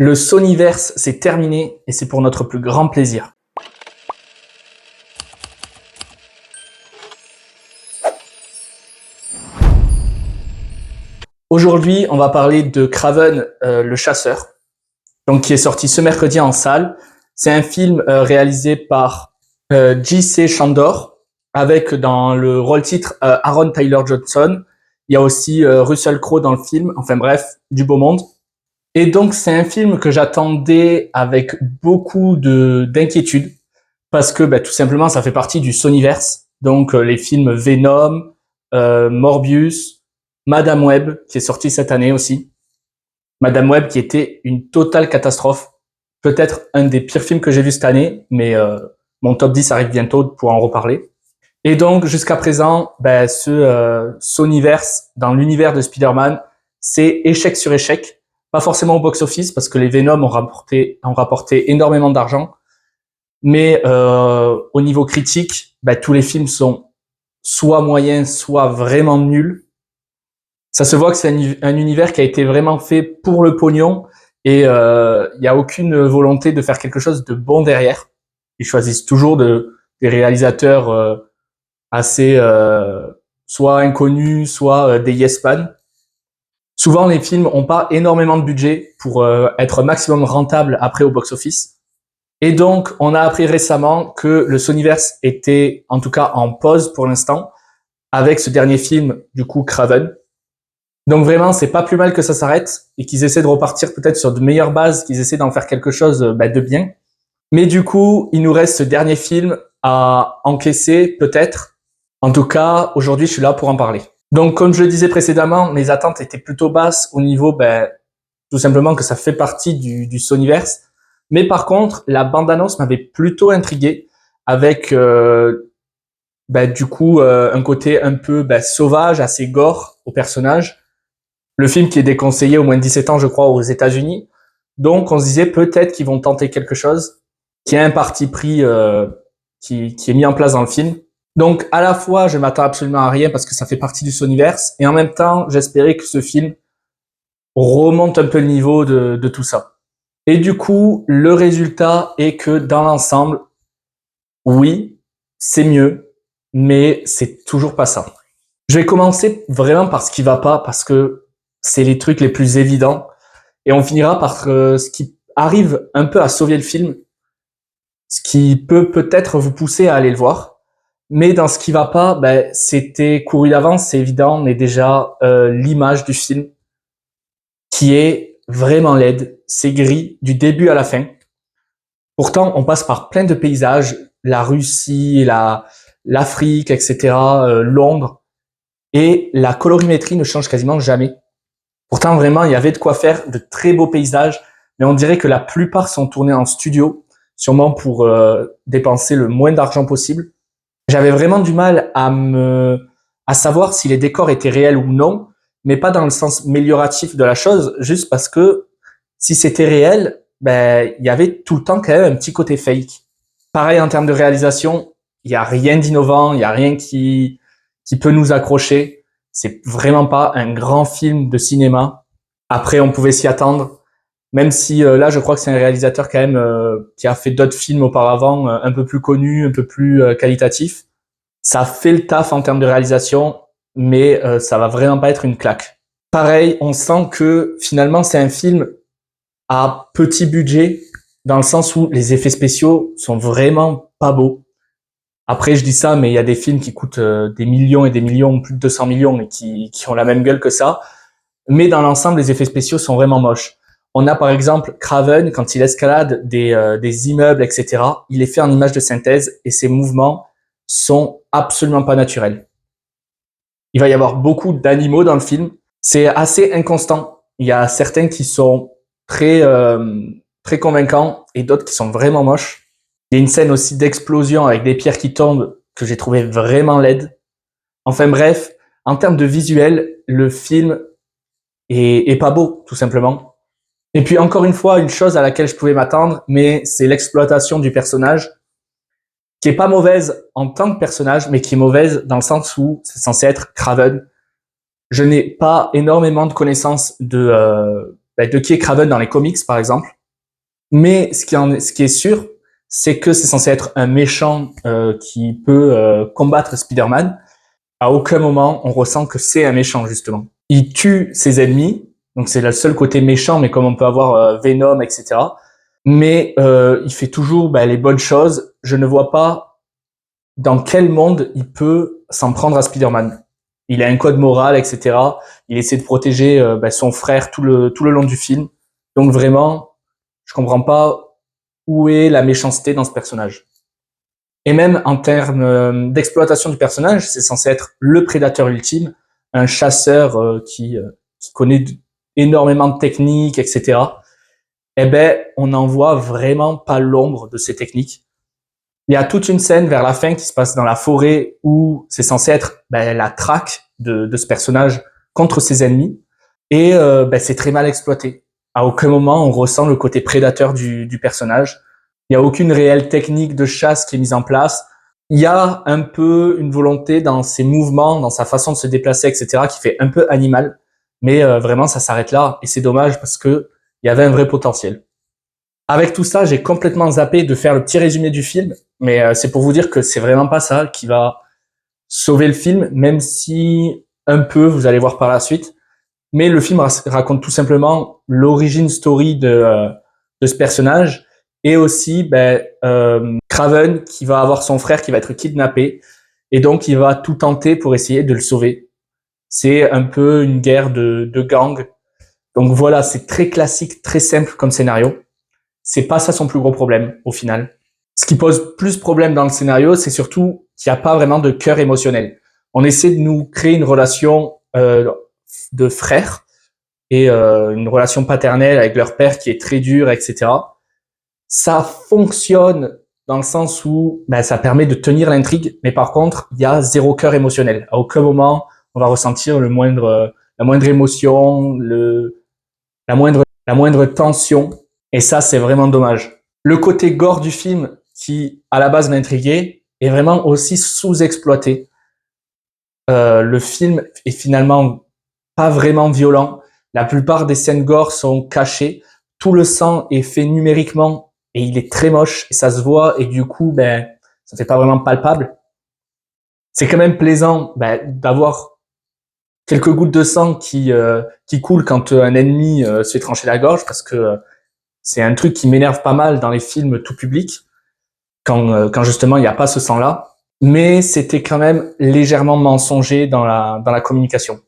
Le Sonyverse, c'est terminé et c'est pour notre plus grand plaisir. Aujourd'hui, on va parler de Kraven, le chasseur, donc qui est sorti ce mercredi en salle. C'est un film réalisé par J.C. Chandor, avec dans le rôle titre Aaron Taylor Johnson. Il y a aussi Russell Crowe dans le film. Enfin bref, du beau monde. Et donc c'est un film que j'attendais avec beaucoup d'inquiétude parce que tout simplement ça fait partie du Sonyverse. Donc les films Venom, Morbius, Madame Web qui est sorti cette année aussi. Madame Web qui était une totale catastrophe. Peut-être un des pires films que j'ai vu cette année, mais mon top 10 arrive bientôt pour en reparler. Et donc jusqu'à présent, ce Sonyverse dans l'univers de Spider-Man, c'est échec sur échec. Pas forcément au box-office parce que les Venom ont rapporté énormément d'argent, mais au niveau critique, tous les films sont soit moyens, soit vraiment nuls. Ça se voit que c'est un univers qui a été vraiment fait pour le pognon et il n'y a aucune volonté de faire quelque chose de bon derrière. Ils choisissent toujours des réalisateurs assez soit inconnus, soit des yes man. Souvent, les films ont pas énormément de budget pour être maximum rentable après au box-office. Et donc, on a appris récemment que le Sonyverse était, en tout cas, en pause pour l'instant, avec ce dernier film, du coup, Kraven. Donc vraiment, c'est pas plus mal que ça s'arrête et qu'ils essaient de repartir peut-être sur de meilleures bases, qu'ils essaient d'en faire quelque chose de bien. Mais du coup, il nous reste ce dernier film à encaisser, peut-être. En tout cas, aujourd'hui, je suis là pour en parler. Donc, comme je le disais précédemment, mes attentes étaient plutôt basses au niveau, tout simplement que ça fait partie du Sonyverse. Mais par contre, la bande-annonce m'avait plutôt intrigué avec, du coup, un côté un peu sauvage, assez gore au personnage. Le film qui est déconseillé au moins de 17 ans, je crois, aux États-Unis. Donc, on se disait peut-être qu'ils vont tenter quelque chose, qui a un parti pris qui est mis en place dans le film. Donc, à la fois, je m'attends absolument à rien parce que ça fait partie du Sonyverse, et en même temps, j'espérais que ce film remonte un peu le niveau de tout ça. Et du coup, le résultat est que dans l'ensemble, oui, c'est mieux, mais c'est toujours pas ça. Je vais commencer vraiment par ce qui va pas, parce que c'est les trucs les plus évidents, et on finira par ce qui arrive un peu à sauver le film, ce qui peut peut-être vous pousser à aller le voir. Mais dans ce qui va pas, c'était couru d'avance, c'est évident, mais déjà l'image du film qui est vraiment laide, c'est gris du début à la fin. Pourtant, on passe par plein de paysages, la Russie, l'Afrique, etc., Londres, et la colorimétrie ne change quasiment jamais. Pourtant, vraiment, il y avait de quoi faire de très beaux paysages, mais on dirait que la plupart sont tournés en studio, sûrement pour dépenser le moins d'argent possible. J'avais vraiment du mal à savoir si les décors étaient réels ou non, mais pas dans le sens amélioratif de la chose, juste parce que si c'était réel, il y avait tout le temps quand même un petit côté fake. Pareil en termes de réalisation, il y a rien d'innovant, il y a rien qui peut nous accrocher. C'est vraiment pas un grand film de cinéma. Après, on pouvait s'y attendre. Même si là, je crois que c'est un réalisateur quand même qui a fait d'autres films auparavant, un peu plus connus, un peu plus qualitatifs. Ça fait le taf en termes de réalisation, mais ça va vraiment pas être une claque. Pareil, on sent que finalement c'est un film à petit budget, dans le sens où les effets spéciaux sont vraiment pas beaux. Après, je dis ça, mais il y a des films qui coûtent des millions et des millions, plus de 200 millions, et qui ont la même gueule que ça. Mais dans l'ensemble, les effets spéciaux sont vraiment moches. On a par exemple Kraven, quand il escalade des immeubles, etc. Il est fait en image de synthèse et ses mouvements sont absolument pas naturels. Il va y avoir beaucoup d'animaux dans le film. C'est assez inconstant. Il y a certains qui sont très convaincants et d'autres qui sont vraiment moches. Il y a une scène aussi d'explosion avec des pierres qui tombent que j'ai trouvé vraiment laide. Enfin bref, en termes de visuel, le film est pas beau, tout simplement. Et puis encore une fois, une chose à laquelle je pouvais m'attendre, mais c'est l'exploitation du personnage, qui est pas mauvaise en tant que personnage, mais qui est mauvaise dans le sens où c'est censé être Kraven. Je n'ai pas énormément de connaissances de qui est Kraven dans les comics, par exemple. Mais ce qui est sûr, c'est que c'est censé être un méchant qui peut combattre Spider-Man. À aucun moment, on ressent que c'est un méchant, justement. Il tue ses ennemis, donc c'est le seul côté méchant, mais comme on peut avoir Venom, etc. Mais il fait toujours les bonnes choses. Je ne vois pas dans quel monde il peut s'en prendre à Spider-Man. Il a un code moral, etc. Il essaie de protéger son frère tout le long du film. Donc vraiment, je comprends pas où est la méchanceté dans ce personnage. Et même en termes d'exploitation du personnage, c'est censé être le prédateur ultime, un chasseur qui connaît énormément de techniques, etc. Eh ben, on n'en voit vraiment pas l'ombre de ces techniques. Il y a toute une scène vers la fin qui se passe dans la forêt où c'est censé être la traque de ce personnage contre ses ennemis. Et c'est très mal exploité. À aucun moment on ressent le côté prédateur du personnage. Il n'y a aucune réelle technique de chasse qui est mise en place. Il y a un peu une volonté dans ses mouvements, dans sa façon de se déplacer, etc., qui fait un peu animal. Mais vraiment, ça s'arrête là. Et c'est dommage parce que il y avait un vrai potentiel. Avec tout ça, j'ai complètement zappé de faire le petit résumé du film. Mais c'est pour vous dire que c'est vraiment pas ça qui va sauver le film, même si un peu, vous allez voir par la suite. Mais le film raconte tout simplement l'origine story de ce personnage et aussi Kraven qui va avoir son frère qui va être kidnappé et donc il va tout tenter pour essayer de le sauver. C'est un peu une guerre de gang. Donc voilà, c'est très classique, très simple comme scénario. C'est pas ça son plus gros problème au final. Ce qui pose plus problème dans le scénario, c'est surtout qu'il n'y a pas vraiment de cœur émotionnel. On essaie de nous créer une relation de frères et une relation paternelle avec leur père qui est très dure, etc. Ça fonctionne dans le sens où ça permet de tenir l'intrigue, mais par contre, il y a zéro cœur émotionnel. À aucun moment, on va ressentir la moindre émotion, la moindre tension, et ça, c'est vraiment dommage. Le côté gore du film, qui à la base m'intriguait, est vraiment aussi sous-exploité. Le film est finalement pas vraiment violent. La plupart des scènes gore sont cachées. Tout le sang est fait numériquement et il est très moche et ça se voit et du coup, ça fait pas vraiment palpable. C'est quand même plaisant d'avoir quelques gouttes de sang qui coulent quand un ennemi se fait trancher la gorge parce que c'est un truc qui m'énerve pas mal dans les films tout public quand justement il n'y a pas ce sang-là. Mais c'était quand même légèrement mensonger dans la communication.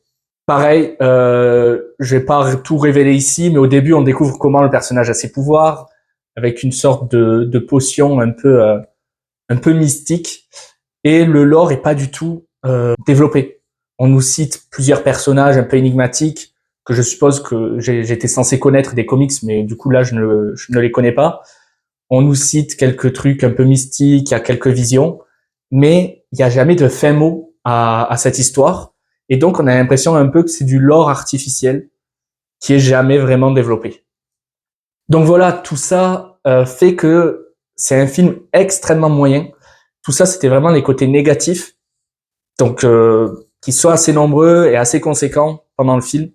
Pareil, je vais pas tout révéler ici, mais au début, on découvre comment le personnage a ses pouvoirs, avec une sorte de potion un peu mystique, et le lore est pas du tout développé. On nous cite plusieurs personnages un peu énigmatiques que je suppose que j'étais censé connaître des comics, mais du coup là, je ne les connais pas. On nous cite quelques trucs un peu mystiques, il y a quelques visions, mais il n'y a jamais de fin mot à cette histoire. Et donc, on a l'impression un peu que c'est du lore artificiel qui est jamais vraiment développé. Donc voilà, tout ça fait que c'est un film extrêmement moyen. Tout ça, c'était vraiment les côtés négatifs, donc qui sont assez nombreux et assez conséquents pendant le film.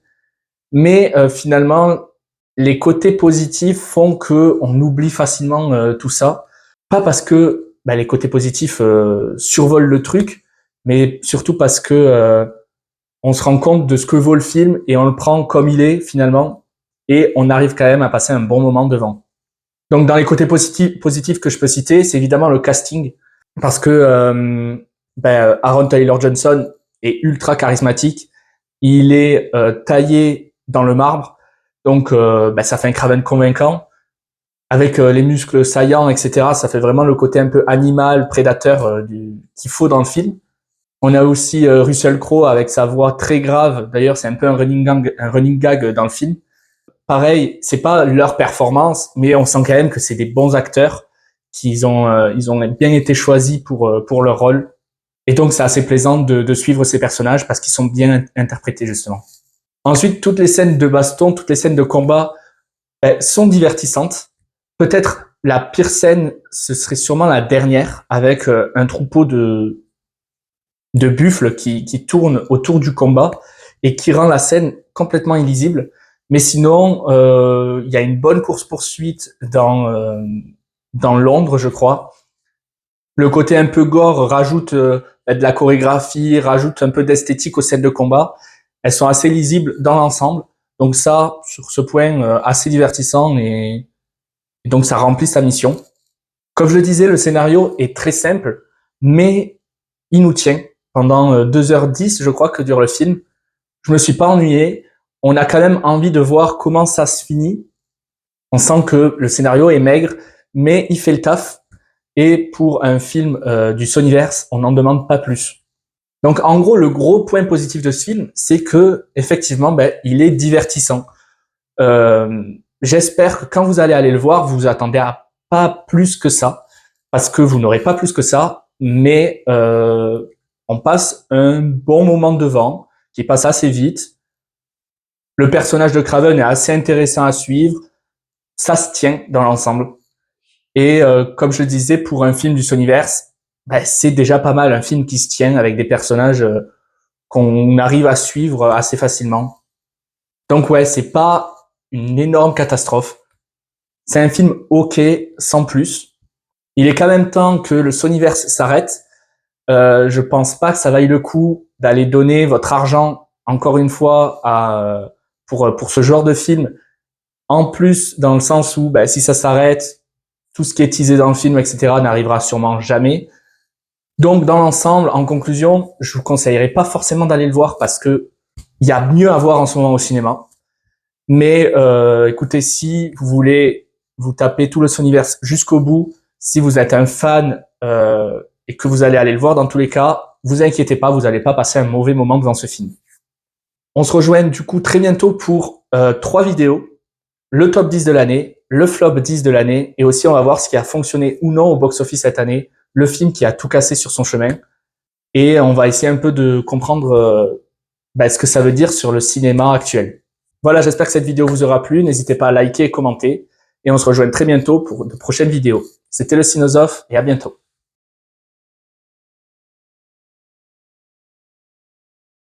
Mais finalement, les côtés positifs font que on oublie facilement tout ça. Pas parce que les côtés positifs survolent le truc, mais surtout parce que on se rend compte de ce que vaut le film et on le prend comme il est finalement et on arrive quand même à passer un bon moment devant. Donc dans les côtés positifs que je peux citer, c'est évidemment le casting parce que Aaron Taylor Johnson est ultra charismatique, il est taillé dans le marbre, donc ça fait un Kraven convaincant avec les muscles saillants, etc. Ça fait vraiment le côté un peu animal, prédateur qu'il faut dans le film. On a aussi Russell Crowe avec sa voix très grave. D'ailleurs, c'est un peu un running gag dans le film. Pareil, c'est pas leur performance, mais on sent quand même que c'est des bons acteurs, qu'ils ont, ils ont bien été choisis pour leur rôle. Et donc, c'est assez plaisant de suivre ces personnages parce qu'ils sont bien interprétés, justement. Ensuite, toutes les scènes de baston, toutes les scènes de combat sont divertissantes. Peut-être la pire scène, ce serait sûrement la dernière, avec un troupeau de buffles qui tournent autour du combat et qui rend la scène complètement illisible. Mais sinon, il y a une bonne course-poursuite dans Londres, je crois. Le côté un peu gore rajoute de la chorégraphie, rajoute un peu d'esthétique aux scènes de combat. Elles sont assez lisibles dans l'ensemble. Donc ça, sur ce point, assez divertissant et donc ça remplit sa mission. Comme je le disais, le scénario est très simple, mais il nous tient pendant 2h10, je crois, que dure le film. Je me suis pas ennuyé. On a quand même envie de voir comment ça se finit. On sent que le scénario est maigre, mais il fait le taf. Et pour un film du Sonyverse, on n'en demande pas plus. Donc en gros, le gros point positif de ce film, c'est que effectivement, il est divertissant. Euh, J'espère que quand vous allez aller le voir, vous vous attendez à pas plus que ça, parce que vous n'aurez pas plus que ça, mais on passe un bon moment devant, qui passe assez vite. Le personnage de Craven est assez intéressant à suivre, ça se tient dans l'ensemble. Et comme je le disais, pour un film du Sonyverse, c'est déjà pas mal, un film qui se tient avec des personnages qu'on arrive à suivre assez facilement. Donc ouais, c'est pas une énorme catastrophe. C'est un film ok, sans plus. Il est quand même temps que le Sonyverse s'arrête. Je pense pas que ça vaille le coup d'aller donner votre argent encore une fois pour ce genre de film. En plus, dans le sens où si ça s'arrête, tout ce qui est teasé dans le film, etc., n'arrivera sûrement jamais. Donc, dans l'ensemble, en conclusion, je vous conseillerais pas forcément d'aller le voir parce que il y a mieux à voir en ce moment au cinéma. Mais écoutez, si vous voulez vous taper tout le Sonyverse jusqu'au bout, si vous êtes un fan et que vous allez aller le voir dans tous les cas, vous inquiétez pas, vous n'allez pas passer un mauvais moment devant ce film. On se rejoint du coup très bientôt pour 3 vidéos, le top 10 de l'année, le flop 10 de l'année, et aussi on va voir ce qui a fonctionné ou non au box-office cette année, le film qui a tout cassé sur son chemin, et on va essayer un peu de comprendre ce que ça veut dire sur le cinéma actuel. Voilà, j'espère que cette vidéo vous aura plu, n'hésitez pas à liker et commenter, et on se rejoint très bientôt pour de prochaines vidéos. C'était le Cinosophe, et à bientôt.